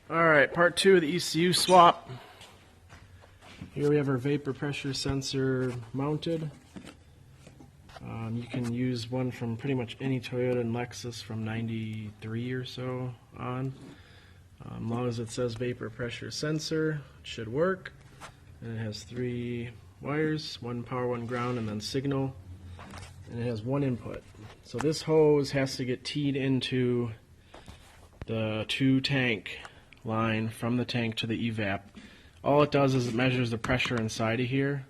Alright, part 2 of the ECU swap. Here we have our vapor pressure sensor mounted. You can use one from pretty much any Toyota and Lexus from 93 or so on. As long as it says vapor pressure sensor, it should work. And it has 3 wires, 1 power, 1 ground, and then signal. And it has 1 input. So this hose has to get teed into the 2 tank line from the tank to the evap. All it does is it measures the pressure inside of here.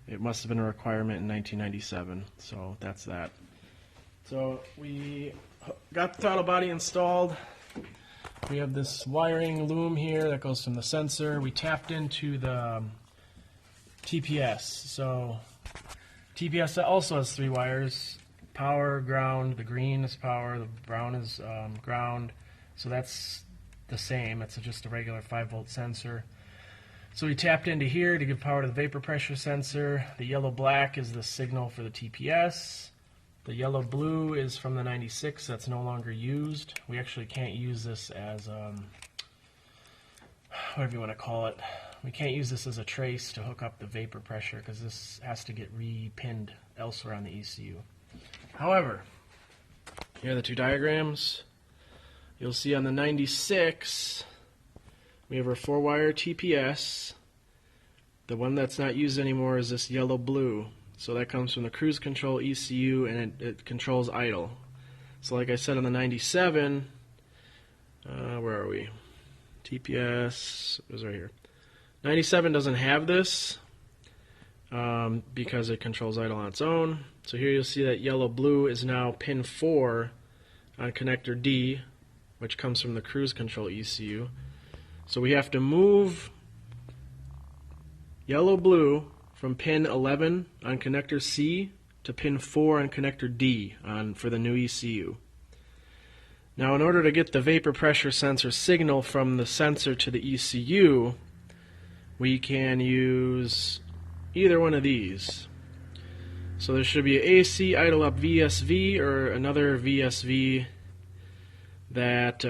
It must have been a requirement in 1997, so that's that. So we got the throttle body installed. We have this wiring loom here that goes from the sensor. We tapped into the TPS. So TPS also has 3 wires: power, ground. The green is power, the brown is ground. So that's the same. It's just a regular 5-volt sensor. So we tapped into here to give power to the vapor pressure sensor. The yellow-black is the signal for the TPS. The yellow-blue is from the 96. That's no longer used. We actually can't use this as, whatever you want to call it. We can't use this as a trace to hook up the vapor pressure because this has to get re-pinned elsewhere on the ECU. However, here are the 2 diagrams. You'll see on the 96, we have our 4-wire TPS. The one that's not used anymore is this yellow-blue. So that comes from the cruise control ECU, and it controls idle. So like I said on the 97, where are we? TPS is right here. 97 doesn't have this because it controls idle on its own. So here you'll see that yellow-blue is now pin 4 on connector D, which comes from the cruise control ECU. So we have to move yellow-blue from pin 11 on connector C to pin 4 on connector D for the new ECU. Now in order to get the vapor pressure sensor signal from the sensor to the ECU, we can use either one of these. So there should be an AC idle up VSV or another VSV that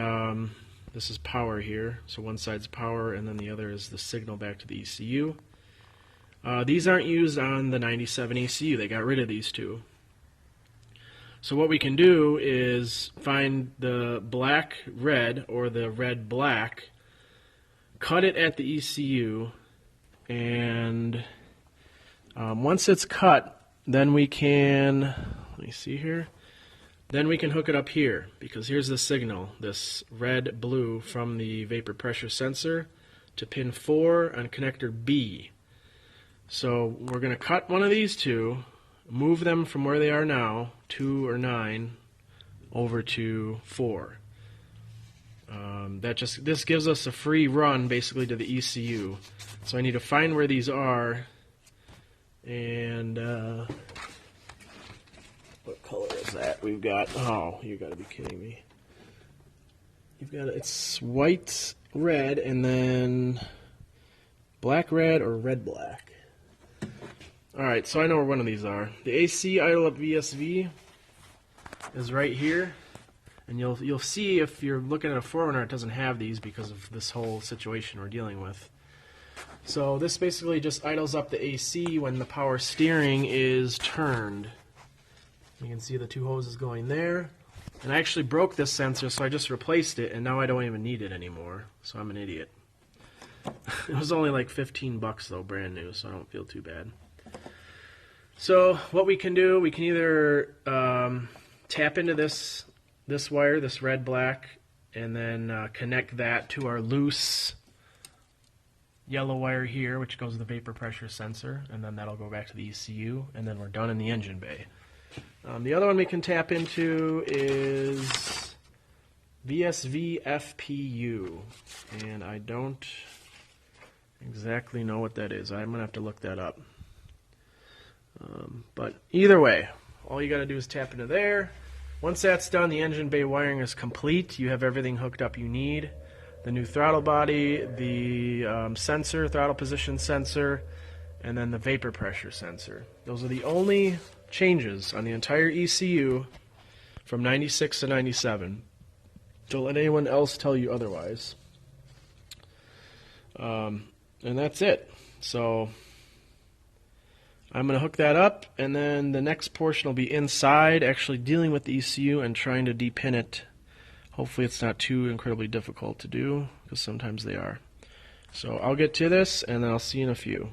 this is power here, so one side's power and then the other is the signal back to the ECU. These aren't used on the 97 ECU. They got rid of these 2. So what we can do is find the black-red or the red-black, cut it at the ECU, and once it's cut, then we can, let me see here, then we can hook it up here, because here's the signal, this red-blue from the vapor pressure sensor to pin 4 on connector B. So we're going to cut one of these 2, move them from where they are now, 2 or 9, over to 4. This gives us a free run basically to the ECU. So I need to find where these are, and what color is that? We've got, oh, you got to be kidding me. You've got, it's white, red, and then black, red, or red, black. Alright, so I know where one of these are. The AC idle up VSV is right here. And you'll see if you're looking at a 4Runner, it doesn't have these because of this whole situation we're dealing with. So this basically just idles up the AC when the power steering is turned. You can see the 2 hoses going there. And I actually broke this sensor, so I just replaced it, and now I don't even need it anymore. So I'm an idiot. It was only like 15 bucks though, brand new, so I don't feel too bad. So what we can do, we can either tap into this wire, this red-black, and then connect that to our loose yellow wire here, which goes to the vapor pressure sensor, and then that'll go back to the ECU, and then we're done in the engine bay. The other one we can tap into is VSV FPU, and I don't exactly know what that is. I'm going to have to look that up. But either way, all you got to do is tap into there. Once that's done, the engine bay wiring is complete. You have everything hooked up you need. The new throttle body, the sensor, throttle position sensor, and then the vapor pressure sensor. Those are the only changes on the entire ECU from 96 to 97. Don't let anyone else tell you otherwise. And that's it. So I'm going to hook that up, and then the next portion will be inside, actually dealing with the ECU and trying to depin it. Hopefully it's not too incredibly difficult to do, because sometimes they are. So I'll get to this, and then I'll see you in a few.